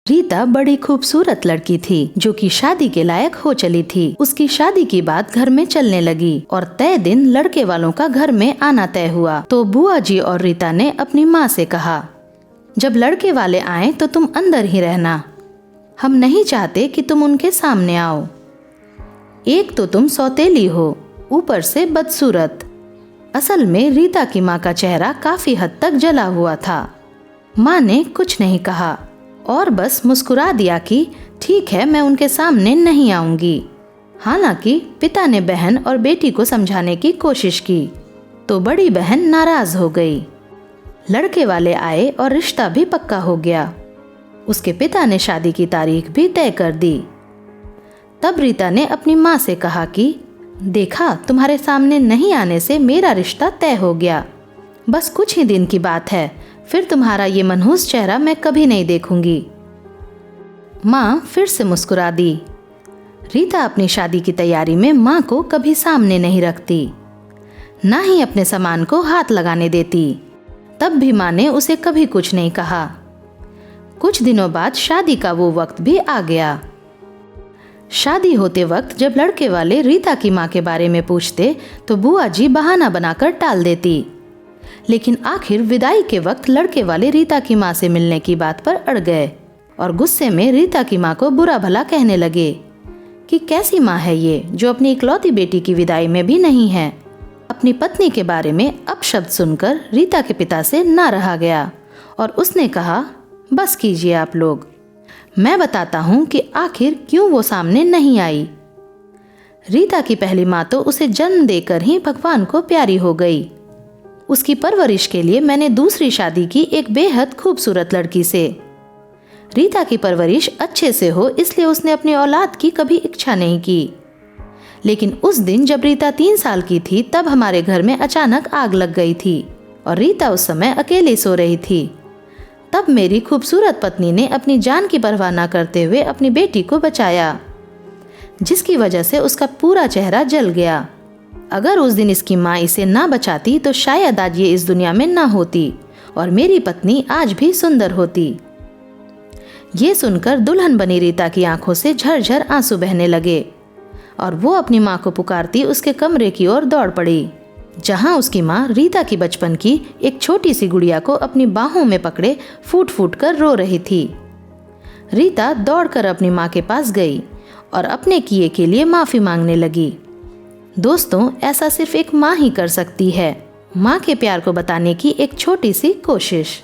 रीता बड़ी खूबसूरत लड़की थी जो कि शादी के लायक हो चली थी। उसकी शादी की बात घर में चलने लगी और तय दिन लड़के वालों का घर में आना तय हुआ। तो बुआ जी और रीता ने अपनी माँ से कहा, जब लड़के वाले आए तो तुम अंदर ही रहना, हम नहीं चाहते कि तुम उनके सामने आओ। एक तो तुम सौतेली हो, ऊपर से बदसूरत। असल में रीता की माँ का चेहरा काफी हद तक जला हुआ था। माँ ने कुछ नहीं कहा और बस मुस्कुरा दिया कि ठीक है, मैं उनके सामने नहीं आऊंगी। हालांकि पिता ने बहन और बेटी को समझाने की कोशिश की तो बड़ी बहन नाराज हो गई। लड़के वाले आए और रिश्ता भी पक्का हो गया। उसके पिता ने शादी की तारीख भी तय कर दी। तब रीता ने अपनी माँ से कहा कि देखा, तुम्हारे सामने नहीं आने से मेरा रिश्ता तय हो गया। बस कुछ ही दिन की बात है, फिर तुम्हारा ये मनहूस चेहरा मैं कभी नहीं देखूंगी। माँ फिर से मुस्कुरा दी। रीता अपनी शादी की तैयारी में माँ को कभी सामने नहीं रखती, ना ही अपने सामान को हाथ लगाने देती। तब भी माँ ने उसे कभी कुछ नहीं कहा। कुछ दिनों बाद शादी का वो वक्त भी आ गया। शादी होते वक्त जब लड़के वाले रीता की माँ के बारे में पूछते तो बुआ जी बहाना बनाकर टाल देती। लेकिन आखिर विदाई के वक्त लड़के वाले रीता की माँ से मिलने की बात पर अड़ गए और गुस्से में रीता की माँ को बुरा भला कहने लगे कि कैसी माँ है ये जो अपनी इकलौती बेटी की विदाई में भी नहीं है। अपनी पत्नी के बारे में अपशब्द सुनकर रीता के पिता से ना रहा गया और उसने कहा, बस कीजिए आप लोग, मैं बताता हूँ कि आखिर क्यों वो सामने नहीं आई। रीता की पहली माँ तो उसे जन्म देकर ही भगवान को प्यारी हो गई। उसकी परवरिश के लिए मैंने दूसरी शादी की एक बेहद खूबसूरत लड़की से। रीता की परवरिश अच्छे से हो इसलिए उसने अपनी औलाद की कभी इच्छा नहीं की। लेकिन उस दिन जब रीता 3 साल की थी तब हमारे घर में अचानक आग लग गई थी और रीता उस समय अकेली सो रही थी। तब मेरी खूबसूरत पत्नी ने अपनी जान की परवाह न करते हुए अपनी बेटी को बचाया, जिसकी वजह से उसका पूरा चेहरा जल गया। अगर उस दिन इसकी माँ इसे ना बचाती तो शायद आज ये इस दुनिया में ना होती और मेरी पत्नी आज भी सुंदर होती। ये सुनकर दुल्हन बनी रीता की आंखों से झरझर आंसू बहने लगे और वो अपनी माँ को पुकारती उसके कमरे की ओर दौड़ पड़ी, जहाँ उसकी माँ रीता की बचपन की एक छोटी सी गुड़िया को अपनी बाहों में पकड़े फूट फूट कर रो रही थी। रीता दौड़कर अपनी माँ के पास गई और अपने किए के लिए माफ़ी मांगने लगी। दोस्तों, ऐसा सिर्फ एक माँ ही कर सकती है, माँ के प्यार को बताने की एक छोटी सी कोशिश।